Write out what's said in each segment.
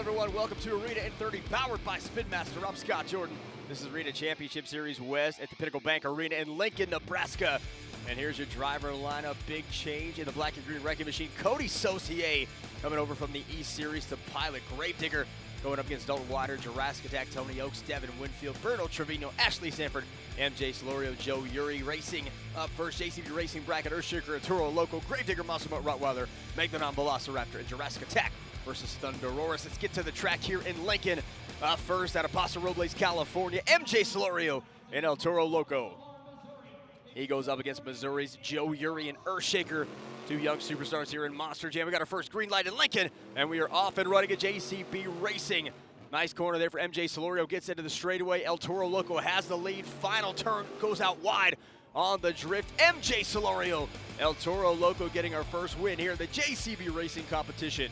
everyone? Welcome to Arena in 30, powered by Spin Master. I'm Scott Jordan. This is Arena Championship Series West at the Pinnacle Bank Arena in Lincoln, Nebraska. And here's your driver lineup. Big change in the black and green wrecking machine. Coty Saucier coming over from the East Series to pilot. Gravedigger going up against Dalton, Widner, Jurassic, Tony Oaks, Devin Winfield, Berto Trevino, Ashley Sanford, MJ Solorio, Joe Uri. Racing up first, JCB Racing Bracket, Earthshaker, and Toro Loco, Gravedigger, Monster Mutt, Rottweiler, Megalodon, Velociraptor, and Jurassic Attack versus Thunderosaurus. Let's get to the track here in Lincoln. First out of Paso Robles, California, MJ Solorio and El Toro Loco. He goes up against Missouri's Joe Uri and Earthshaker, two young superstars here in Monster Jam. We got our first green light in Lincoln, and we are off and running at JCB Racing. Nice corner there for MJ Solorio, gets into the straightaway. El Toro Loco has the lead. Final turn goes out wide on the drift. MJ Solorio, El Toro Loco getting our first win here in the JCB Racing competition.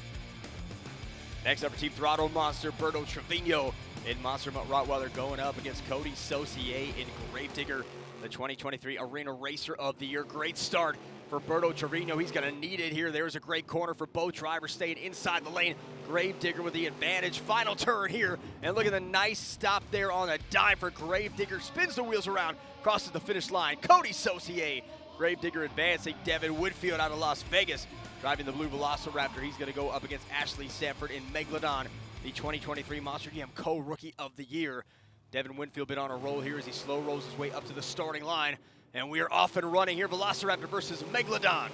Next up for Team Throttle Monster, Berto Trevino in Monster Mutt Rottweiler going up against Coty Saucier in Gravedigger, the 2023 Arena Racer of the Year. Great start for Berto Trevino. He's going to need it here. There's a great corner for both drivers staying inside the lane. Gravedigger with the advantage. Final turn here. And look at the nice stop there on a dime for Gravedigger. Spins the wheels around, crosses the finish line. Coty Saucier. Gravedigger advancing. Devin Winfield out of Las Vegas driving the blue Velociraptor. He's going to go up against Ashley Sanford in Megalodon, the 2023 Monster Jam Co-Rookie of the Year. Devin Winfield been on a roll here as he slow rolls his way up to the starting line. And we are off and running here. Velociraptor versus Megalodon.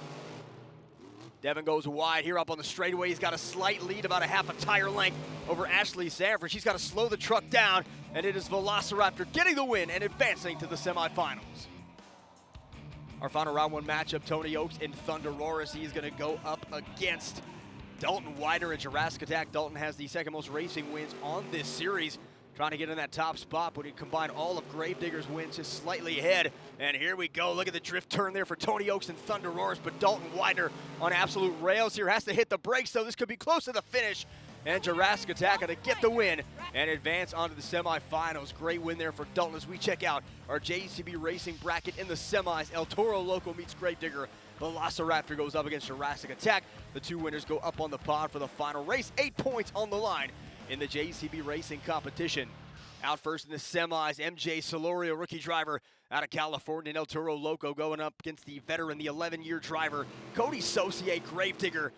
Devin goes wide here up on the straightaway. He's got a slight lead, about a half a tire length over Ashley Sanford. She's got to slow the truck down, and it is Velociraptor getting the win and advancing to the semifinals. Our final round one matchup, Tony Oaks and Thunderosaurus. He's going to go up against Dalton, Widner, and Jurassic Attack. Dalton has the second most racing wins on this series, trying to get in that top spot, but he combined all of Gravedigger's wins just slightly ahead. And here we go. Look at the drift turn there for Tony Oaks and Thunderosaurus, but Dalton Widner on absolute rails here. Has to hit the brakes, though. This could be close to the finish. And Jurassic Attack to get the win and advance onto the semifinals. Great win there for Dalton as we check out our JCB Racing bracket in the semis. El Toro Loco meets Gravedigger. Velociraptor goes up against Jurassic Attack. The two winners go up on the pod for the final race. 8 points on the line in the JCB Racing competition. Out first in the semis, MJ Solorio, rookie driver out of California, and El Toro Loco going up against the veteran, the 11-year driver, Coty Saucier, Gravedigger.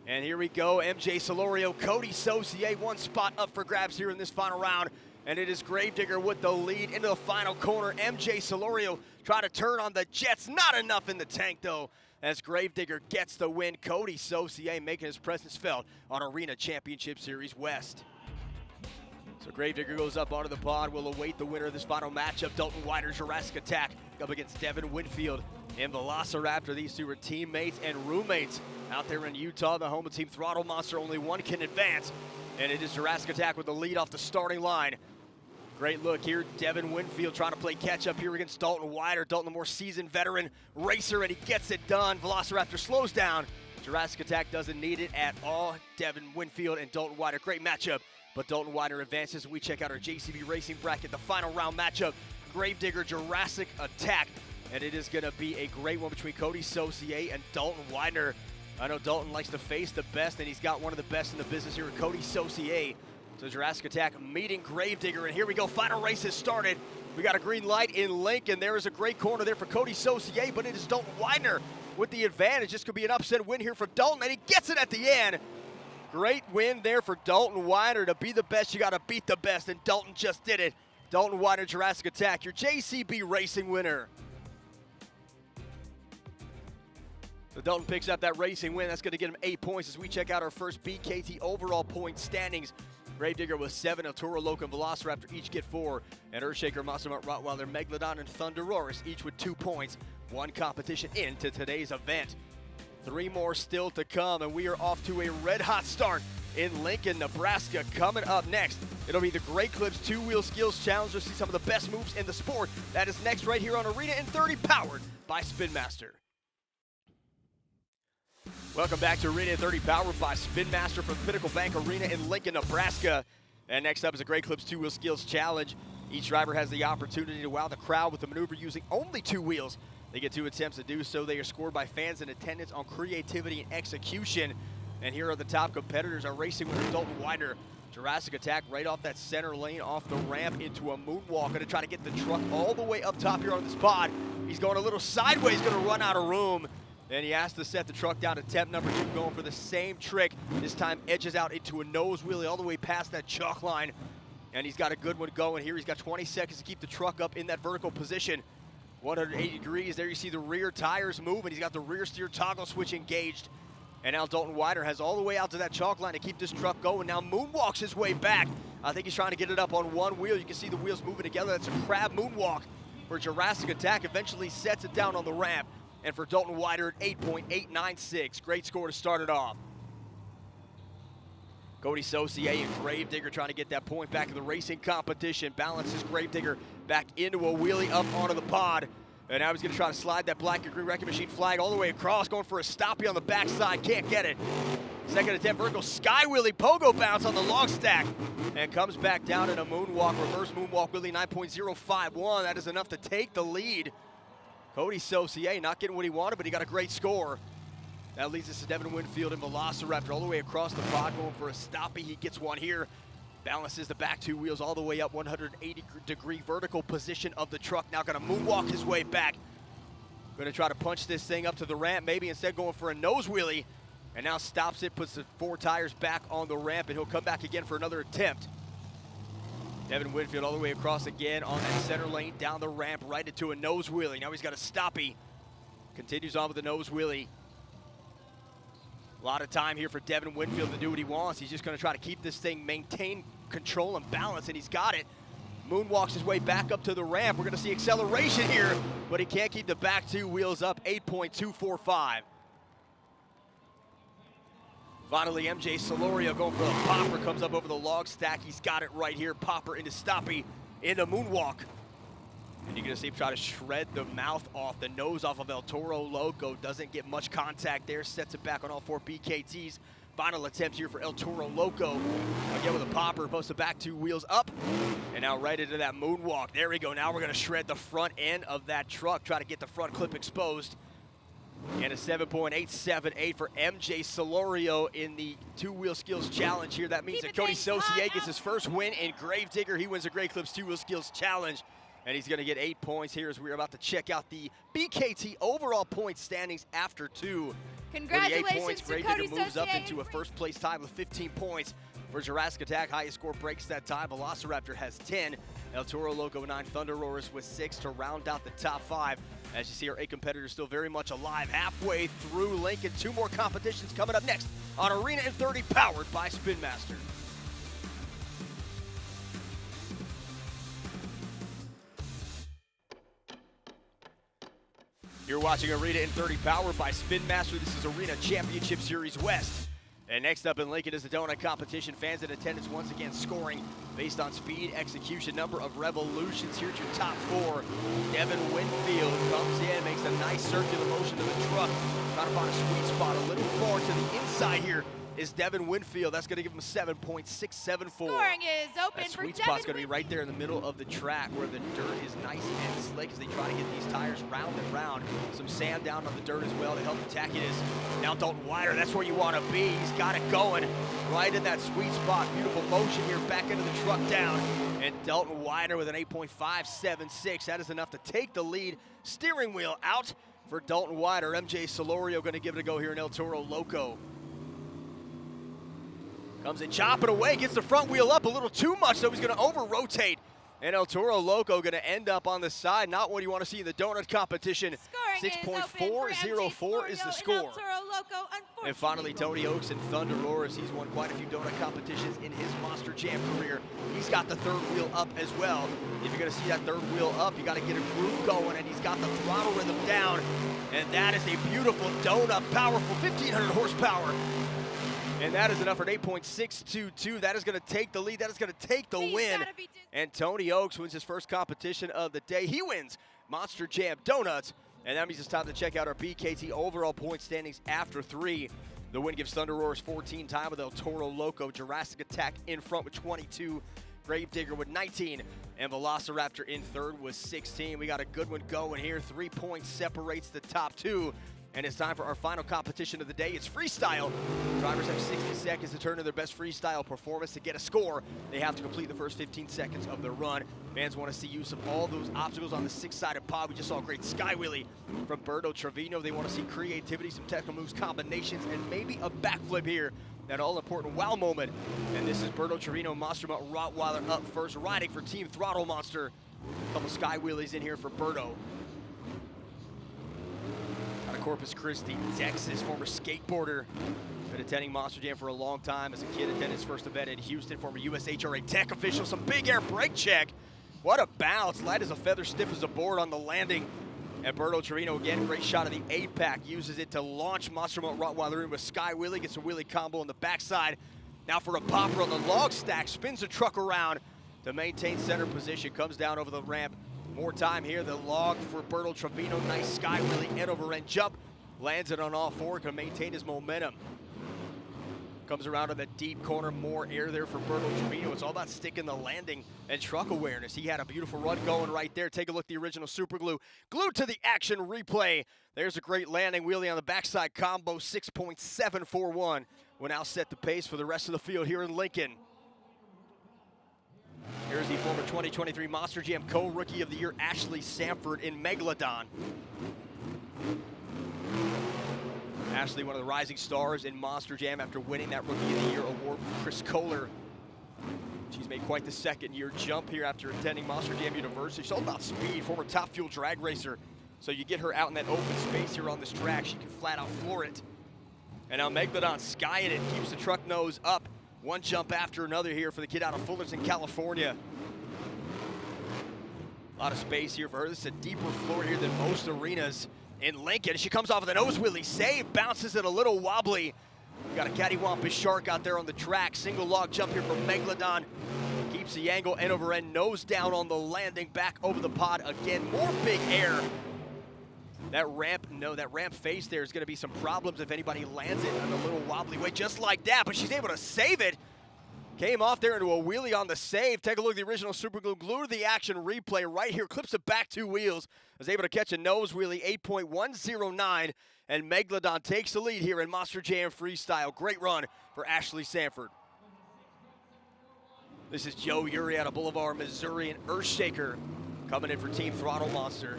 And here we go, MJ Solorio, Coty Saucier, one spot up for grabs here in this final round. And it is Gravedigger with the lead into the final corner. MJ Solorio trying to turn on the jets. Not enough in the tank, though, as Gravedigger gets the win. Coty Saucier making his presence felt on Arena Championship Series West. So Gravedigger goes up onto the pod. We'll await the winner of this final matchup. Dalton Widner, Jurassic Attack up against Devin Winfield and Velociraptor. These two are teammates and roommates out there in Utah, the home of Team Throttle Monster. Only one can advance, and it is Jurassic Attack with the lead off the starting line. Great look here. Devin Winfield trying to play catch up here against Dalton Widner. Dalton, the more seasoned veteran racer, and he gets it done. Velociraptor slows down. Jurassic Attack doesn't need it at all. Devin Winfield and Dalton Widner, great matchup. But Dalton Widner advances. We check out our JCB Racing bracket, the final round matchup. Gravedigger, Jurassic Attack. And it is going to be a great one between Coty Saucier and Dalton Widner. I know Dalton likes to face the best, and he's got one of the best in the business here at Coty Saucier. So Jurassic Attack meeting Gravedigger, and here we go. Final race has started. We got a green light in Lincoln. There is a great corner there for Coty Saucier, but it is Dalton Widner with the advantage. This could be an upset win here for Dalton, and he gets it at the end. Great win there for Dalton Widner. To be the best, you got to beat the best, and Dalton just did it. Dalton Widner, Jurassic Attack, your JCB Racing winner. So Dalton picks up that racing win. That's going to get him 8 points as we check out our first BKT overall point standings. Gravedigger with 7, El Toro Loco and Velociraptor each get 4, and Earthshaker, Monster Mutt, Rottweiler, Megalodon, and Thunderosaurus each with 2 points. One competition into today's event. 3 more still to come, and we are off to a red-hot start in Lincoln, Nebraska. Coming up next, it'll be the Great Clips 2-Wheel Skills Challenge. You'll see some of the best moves in the sport. That is next right here on Arena in 30, powered by Spin Master. Welcome back to Arena in 30, powered by Spin Master from Pinnacle Bank Arena in Lincoln, Nebraska. And next up is a Great Clips 2-Wheel Skills Challenge. Each driver has the opportunity to wow the crowd with a maneuver using only 2 wheels. They get 2 attempts to do so. They are scored by fans in attendance on creativity and execution. And here are the top competitors. Our racing winner, Dalton Widner. Jurassic attack right off that center lane, off the ramp into a moonwalk. Gonna try to get the truck all the way up top here on this pod. He's going a little sideways, gonna run out of room. And he has to set the truck down. Attempt number 2 going for the same trick. This time edges out into a nose wheelie all the way past that chalk line. And he's got a good one going here. He's got 20 seconds to keep the truck up in that vertical position. 180 degrees. There you see the rear tires move, and he's got the rear steer toggle switch engaged. And now Dalton Widner has all the way out to that chalk line to keep this truck going. Now moonwalks his way back. I think he's trying to get it up on one wheel. You can see the wheels moving together. That's a crab moonwalk for Jurassic attack. Eventually sets it down on the ramp. And for Dalton Widner at 8.896. Great score to start it off. Coty Saucier and Gravedigger trying to get that point back in the racing competition. Balances Gravedigger back into a wheelie up onto the pod. And now he's going to try to slide that black and green wrecking machine flag all the way across, going for a stoppie on the backside. Can't get it. Second attempt, vertical sky wheelie, pogo bounce on the log stack. And comes back down in a moonwalk, reverse moonwalk wheelie, 9.051. That is enough to take the lead. Coty Saucier not getting what he wanted, but he got a great score. That leads us to Devin Winfield and Velociraptor all the way across the pod, going for a stoppie. He gets one here. Balances the back 2 wheels all the way up, 180-degree vertical position of the truck. Now going to moonwalk his way back. Going to try to punch this thing up to the ramp, maybe instead going for a nose wheelie. And now stops it, puts the 4 tires back on the ramp, and he'll come back again for another attempt. Devin Winfield all the way across again on that center lane, down the ramp, right into a nose wheelie. Now he's got a stoppie. Continues on with the nose wheelie. A lot of time here for Devin Winfield to do what he wants. He's just going to try to keep this thing, maintain control and balance, and he's got it. Moonwalks his way back up to the ramp. We're going to see acceleration here, but he can't keep the back 2 wheels up, 8.245. Finally, MJ Solorio going for the popper, comes up over the log stack. He's got it right here. Popper into stoppie, into moonwalk. And you're going to see him try to shred the mouth off, the nose off of El Toro Loco. Doesn't get much contact there, sets it back on all 4 BKTs. Final attempt here for El Toro Loco. Again with a popper, posts the back 2 wheels up. And now right into that moonwalk. There we go. Now we're going to shred the front end of that truck, try to get the front clip exposed. And a 7.878 for MJ Solorio in the 2-wheel skills challenge here. That means that Coty Saucier gets his first win in Gravedigger. He wins the Great Clips 2-wheel skills challenge. And he's going to get 8 points here as we're about to check out the BKT overall point standings after 2. Congratulations for the 8 points, to Gravedigger Coty moves up Saucier. into a first place tie with 15 points. For Jurassic Attack, highest score breaks that tie. Velociraptor has 10. El Toro Loco 9. Thunder Roarers with 6 to round out the top 5. As you see, our 8 competitors still very much alive. Halfway through Lincoln, 2 more competitions coming up next on Arena in 30, powered by Spin Master. You're watching Arena in 30, powered by Spin Master. This is Arena Championship Series West. And next up in Lincoln is the donut competition. Fans in attendance once again scoring based on speed, execution, number of revolutions. Here's your top 4. Devin Winfield comes in, makes a nice circular motion to the truck. Trying to find a sweet spot a little far to the inside here is Devin Winfield. That's going to give him a 7.674. Scoring is open that for sweet Devin spot's going to be right there in the middle of the track where the dirt is nice and slick as they try to get these tires round and round. Some sand down on the dirt as well to help the tackiness. Now Dalton Widner, that's where you want to be. He's got it going right in that sweet spot. Beautiful motion here, back into the truck down. And Dalton Widner with an 8.576. That is enough to take the lead. Steering wheel out for Dalton Widner. MJ Solorio going to give it a go here in El Toro Loco. Comes in chopping away, gets the front wheel up a little too much, so he's going to over-rotate. And El Toro Loco going to end up on the side. Not what you want to see in the donut competition. 6.404 is the score. And finally, Tony Oaks and Thunder Roarers. He's won quite a few donut competitions in his Monster Jam career. He's got the 3rd wheel up as well. If you're going to see that 3rd wheel up, you got to get a groove going, and he's got the throttle rhythm down. And that is a beautiful donut, powerful 1,500 horsepower. And that is enough for an 8.622. That is going to take the lead. That is going to take the win. And Tony Oaks wins his first competition of the day. He wins Monster Jam Donuts. And that means it's time to check out our BKT overall point standings after 3. The win gives Thunder Roarers 14, time with El Toro Loco. Jurassic Attack in front with 22. Gravedigger with 19. And Velociraptor in 3rd with 16. We got a good one going here. 3 points separates the top 2. And it's time for our final competition of the day. It's freestyle. Drivers have 60 seconds to turn in their best freestyle performance to get a score. They have to complete the first 15 seconds of their run. Fans want to see use of all those obstacles on the six-sided pod. We just saw a great sky wheelie from Berto Trevino. They want to see creativity, some technical moves, combinations, and maybe a backflip here. That all-important wow moment. And this is Berto Trevino, Monster Mutt Rottweiler up first, riding for Team Throttle Monster. A couple sky wheelies in here for Berto. Out of Corpus Christi, Texas, former skateboarder. Been attending Monster Jam for a long time. As a kid, attended his first event in Houston. Former USHRA tech official. Some big air brake check. What a bounce. Light as a feather, stiff as a board on the landing. And Berto Trevino, again, great shot of the A-Pack. Uses it to launch Monster Mutt Rottweiler in with sky wheelie. Gets a wheelie combo on the backside. Now for a popper on the log stack. Spins the truck around to maintain center position. Comes down over the ramp. More time here, the log for Berto Trevino. Nice sky wheelie, end over end jump. Lands it on all four, can maintain his momentum. Comes around to the deep corner, more air there for Berto Trevino. It's all about sticking the landing and truck awareness. He had a beautiful run going right there. Take a look at the original super glue. Glued to the action replay. There's a great landing wheelie on the backside combo, 6.741. Will now set the pace for the rest of the field here in Lincoln. Here's the former 2023 Monster Jam co-rookie of the year, Ashley Sanford in Megalodon. Ashley, one of the rising stars in Monster Jam after winning that Rookie of the Year award with Chris Kohler. She's made quite the second-year jump here after attending Monster Jam University. She's all about speed, former Top Fuel drag racer. So you get her out in that open space here on this track, she can flat out floor it. And now Megalodon skying it, keeps the truck nose up. One jump after another here for the kid out of Fullerton, California. A lot of space here for her. This is a deeper floor here than most arenas in Lincoln. She comes off with a nose wheelie save, bounces it a little wobbly. We've got a cattywampus shark out there on the track. Single log jump here from Megalodon. Keeps the angle end over end, nose down on the landing, back over the pod again. More big air. That ramp face there is going to be some problems if anybody lands it in a little wobbly way, just like that, but she's able to save it. Came off there into a wheelie on the save. Take a look at the original super glue. Glue to the action replay right here. Clips it back two wheels. Was able to catch a nose wheelie, 8.109, and Megalodon takes the lead here in Monster Jam Freestyle. Great run for Ashley Sanford. This is Joe Uri out of Boulevard, Missouri, and Earthshaker coming in for Team Throttle Monster.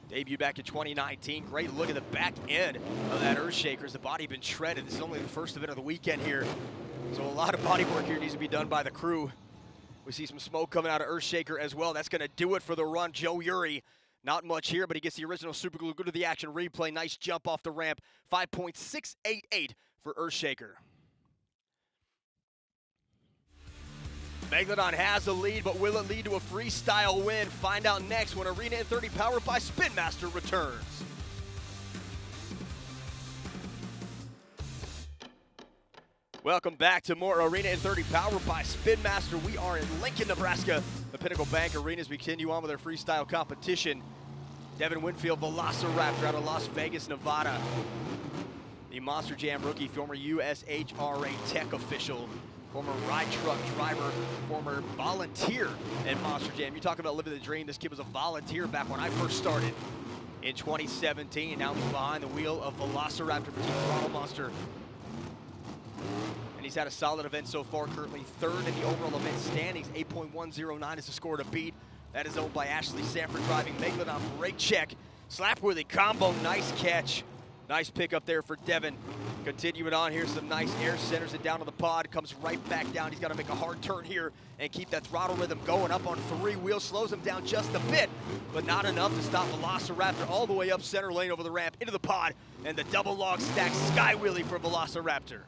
Debut back in 2019. Great look at the back end of that Earthshaker as the body been shredded. This is only the first event of the weekend here. So a lot of body work here needs to be done by the crew. We see some smoke coming out of Earthshaker as well. That's going to do it for the run. Joe Uri, not much here, but he gets the original super glue. Go to the action replay. Nice jump off the ramp. 5.688 for Earthshaker. Megalodon has the lead, but will it lead to a freestyle win? Find out next when Arena in 30 powered by Spin Master returns. Welcome back to more Arena in 30 powered by Spin Master. We are in Lincoln, Nebraska, the Pinnacle Bank Arena as we continue on with our freestyle competition. Devin Winfield, Velociraptor out of Las Vegas, Nevada. The Monster Jam rookie, former USHRA tech official, former ride truck driver, former volunteer in Monster Jam. You're talking about living the dream. This kid was a volunteer back when I first started in 2017. Now he's behind the wheel of Velociraptor for Team Throttle Monster. And he's had a solid event so far, currently third in the overall event standings. 8.109 is the score to beat. That is owned by Ashley Sanford driving Megalodon brake check. Slap wheelie combo, nice catch. Nice pick up there for Devin. Continuing on here, some nice air centers it down to the pod, comes right back down. He's got to make a hard turn here and keep that throttle rhythm going. Up on three wheels, slows him down just a bit, but not enough to stop Velociraptor all the way up center lane over the ramp into the pod, and the double log stack sky wheelie for Velociraptor.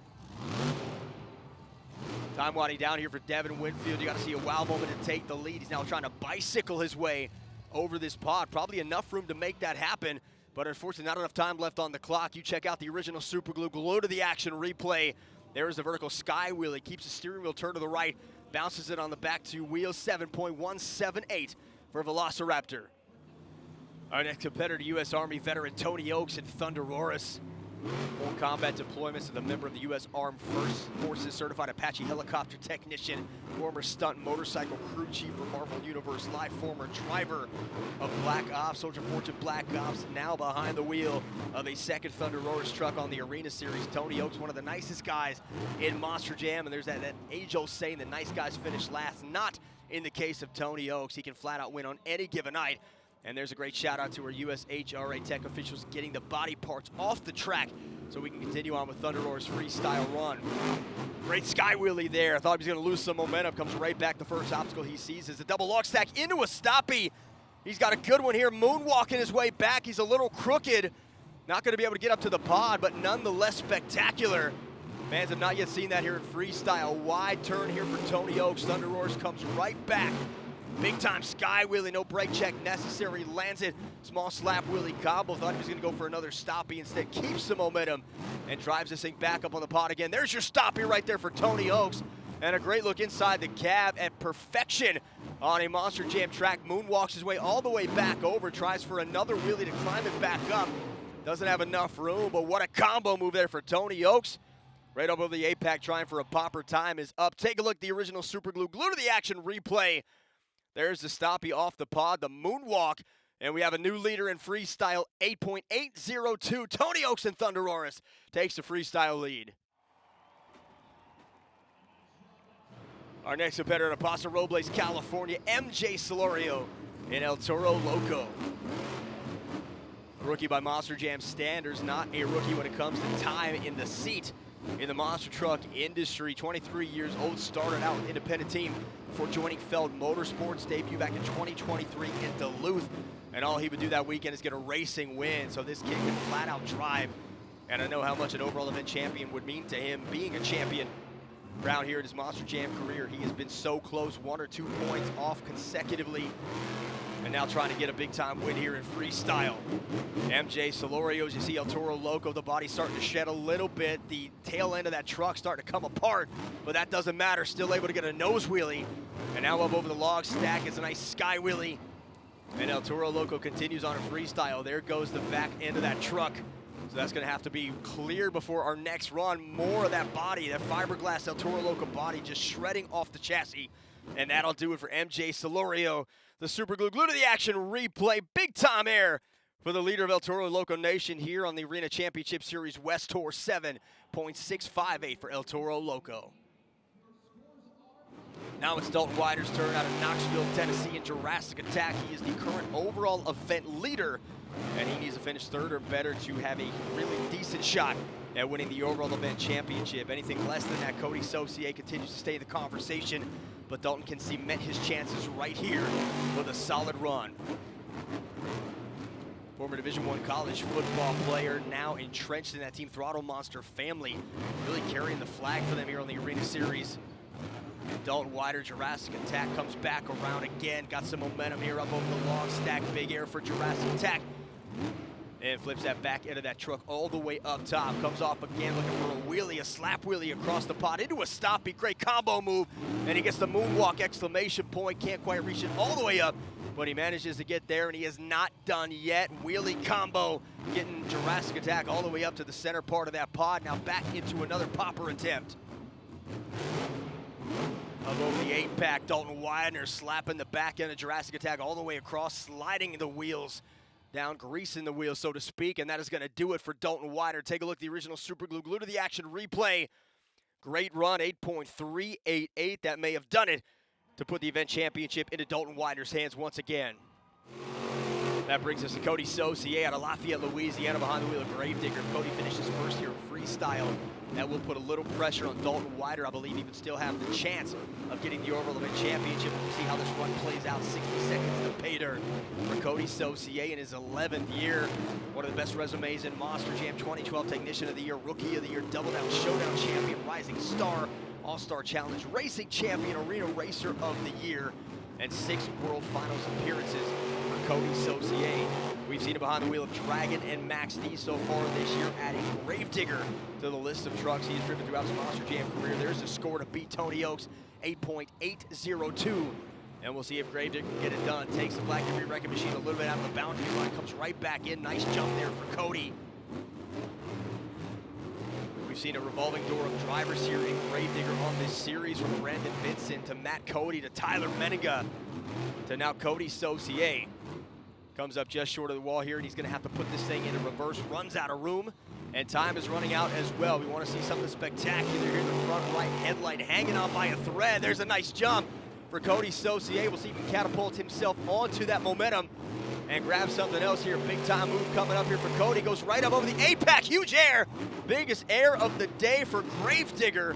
Time winding down here for Devin Winfield. You got to see a wow moment to take the lead. He's now trying to bicycle his way over this pod. Probably enough room to make that happen, but unfortunately not enough time left on the clock. You check out the original super glue. Glue to the action replay. There's the vertical sky wheel. He keeps the steering wheel turned to the right, bounces it on the back two wheels. 7.178 for Velociraptor. Our next competitor, U.S. Army veteran Tony Oaks and Thunder Roris. Full combat deployments of the member of the U.S. Armed Forces Certified Apache Helicopter Technician, former stunt motorcycle crew chief for Marvel Universe Live, former driver of Black Ops, Soldier Fortune Black Ops, now behind the wheel of a second Thunder Roars truck on the Arena Series. Tony Oaks, one of the nicest guys in Monster Jam, and there's that age-old saying, the nice guys finish last. Not in the case of Tony Oaks. He can flat out win on any given night. And there's a great shout out to our USHRA Tech officials getting the body parts off the track so we can continue on with Thunder Roar's freestyle run. Great sky wheelie there. I thought he was going to lose some momentum. Comes right back. The first obstacle he sees is a double log stack into a stoppie. He's got a good one here, moonwalking his way back. He's a little crooked. Not going to be able to get up to the pod, but nonetheless spectacular. Fans have not yet seen that here in freestyle. Wide turn here for Tony Oaks. Thunder Roars comes right back. Big time sky wheelie, no brake check necessary, lands it. Small slap wheelie combo, thought he was gonna go for another stoppie, instead keeps the momentum and drives this thing back up on the pod again. There's your stoppie right there for Tony Oaks. And a great look inside the cab at perfection on a Monster Jam track. Moonwalks his way all the way back over, tries for another wheelie to climb it back up. Doesn't have enough room, but what a combo move there for Tony Oaks. Right up over the 8-pack, trying for a popper. Time is up. Take a look at the original Super Glue. Glue to the action replay. There's the stoppie off the pod, the moonwalk, and we have a new leader in freestyle, 8.802. Tony Oaks and Thunder Roars takes the freestyle lead. Our next competitor in Paso Robles, California, MJ Solorio in El Toro Loco. A rookie by Monster Jam standards, not a rookie when it comes to time in the seat in the monster truck industry. 23 years old, started out with an independent team before joining Feld Motorsports, debut back in 2023 in Duluth. And all he would do that weekend is get a racing win. So this kid can flat out drive. And I know how much an overall event champion would mean to him, being a champion around here in his Monster Jam career. He has been so close, 1 or 2 points off consecutively. And now trying to get a big-time win here in freestyle. MJ Solorio, as you see El Toro Loco, the body starting to shed a little bit. The tail end of that truck starting to come apart, but that doesn't matter. Still able to get a nose wheelie. And now up over the log stack is a nice sky wheelie. And El Toro Loco continues on a freestyle. There goes the back end of that truck. So that's going to have to be cleared before our next run. More of that body, that fiberglass El Toro Loco body just shredding off the chassis. And that'll do it for MJ Solorio. The Super Glue to the action replay. Big time air for the leader of El Toro Loco Nation here on the Arena Championship Series West Tour, 7.658 for El Toro Loco. Now it's Dalton Widner's turn out of Knoxville, Tennessee in Jurassic Attack. He is the current overall event leader, and he needs to finish third or better to have a really decent shot at winning the overall event championship. Anything less than that, Coty Saucier continues to stay in the conversation, but Dalton can cement his chances right here with a solid run. Former Division I college football player, now entrenched in that Team Throttle Monster family, really carrying the flag for them here on the Arena Series. And Dalton Widner, Jurassic Attack, comes back around again, got some momentum here up over the long stack, big air for Jurassic Attack. And flips that back end of that truck all the way up top. Comes off again looking for a wheelie, a slap wheelie across the pod into a stoppie. Great combo move. And he gets the moonwalk exclamation point. Can't quite reach it all the way up, but he manages to get there, and he is not done yet. Wheelie combo, getting Jurassic Attack all the way up to the center part of that pod. Now back into another popper attempt. Up over the 8-pack, Dalton Widner slapping the back end of Jurassic Attack all the way across, sliding the wheels down, greasing the wheels, so to speak, and that is going to do it for Dalton Widner. Take a look at the original Super Glue to the action replay. Great run, 8.388. That may have done it to put the event championship into Dalton Widner's hands once again. That brings us to Coty Saucier out of Lafayette, Louisiana, behind the wheel of Gravedigger. If Coty finishes first here in freestyle, that will put a little pressure on Dalton Widner. I believe he would still have the chance of getting the overall event championship. We'll see how this run plays out. 60 seconds to pay dirt for Coty Saucier in his 11th year. One of the best resumes in Monster Jam. 2012 Technician of the Year, Rookie of the Year, Double Down Showdown Champion, Rising Star, All-Star Challenge, Racing Champion, Arena Racer of the Year, and 6 World Finals appearances for Coty Saucier. We've seen him behind the wheel of Dragon and Max D so far this year, adding Gravedigger to the list of trucks he has driven throughout his Monster Jam career. There's a score to beat Tony Oaks, 8.802. And we'll see if Gravedigger can get it done. Takes the Black Debris Wrecking Machine a little bit out of the boundary line, comes right back in. Nice jump there for Coty. seen a revolving door of drivers here in Gravedigger on this series, from Brandon Vincent to Matt Coty to Tyler Menninga to now Coty Saucier. Comes up just short of the wall here, and he's going to have to put this thing into reverse, runs out of room, and time is running out as well. We want to see something spectacular here. The front right headlight hanging on by a thread. There's a nice jump for Coty Saucier. We'll see if he can catapult himself onto that momentum and grab something else here. Big time move coming up here for Coty. Goes right up over the apex. Huge air. Biggest air of the day for Gravedigger.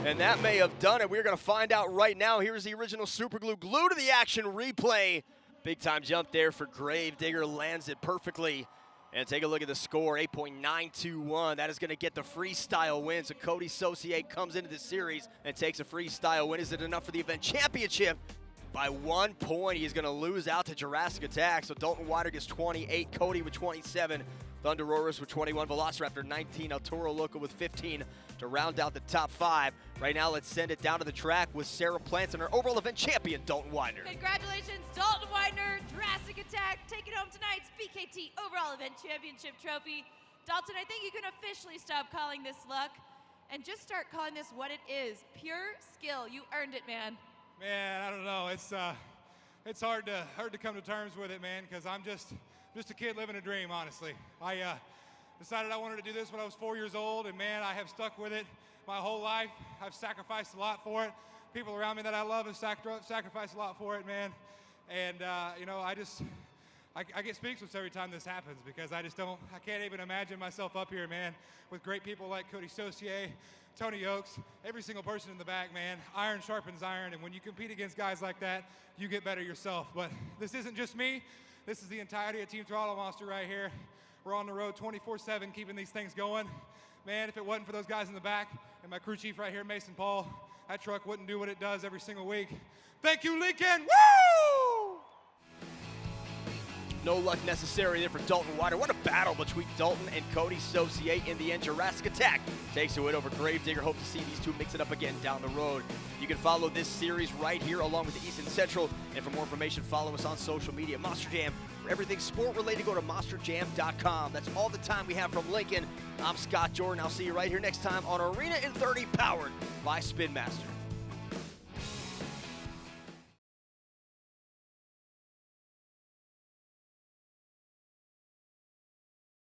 And that may have done it. We're going to find out right now. Here's the original super glue. Glue to the action replay. Big time jump there for Gravedigger. Lands it perfectly. And take a look at the score, 8.921. That is going to get the freestyle win. So Coty Saucier comes into the series and takes a freestyle win. Is it enough for the event championship? By 1 point, he's going to lose out to Jurassic Attack. So Dalton Widner gets 28, Coty with 27, Thunderoris with 21, Velociraptor 19, El Toro Loco with 15 to round out the top 5. Right now, let's send it down to the track with Sarah Plants and our overall event champion, Dalton Widner. Congratulations, Dalton Widner, Jurassic Attack, taking home tonight's BKT Overall Event Championship trophy. Dalton, I think you can officially stop calling this luck and just start calling this what it is, pure skill. You earned it, man. Man, I don't know. It's hard to come to terms with it, man, because I'm just a kid living a dream, honestly. I decided I wanted to do this when I was 4 years old, and man, I have stuck with it my whole life. I've sacrificed a lot for it. People around me that I love have sacrificed a lot for it, man. And you know, I get speechless every time this happens, because I can't even imagine myself up here, man, with great people like Coty Saucier, Tony Oaks, every single person in the back, man. Iron sharpens iron, and when you compete against guys like that, you get better yourself. But this isn't just me. This is the entirety of Team Throttle Monster right here. We're on the road 24/7, keeping these things going. Man, if it wasn't for those guys in the back and my crew chief right here, Mason Paul, that truck wouldn't do what it does every single week. Thank you, Lincoln. Woo! No luck necessary there for Dalton Widner. What a battle between Dalton and Coty Saucier. In the end, Jurassic Attack takes a win over Gravedigger. Hope to see these two mix it up again down the road. You can follow this series right here along with the East and Central. And for more information, follow us on social media. Monster Jam. For everything sport related, go to monsterjam.com. That's all the time we have from Lincoln. I'm Scott Jordan. I'll see you right here next time on Arena in 30, powered by Spin Master.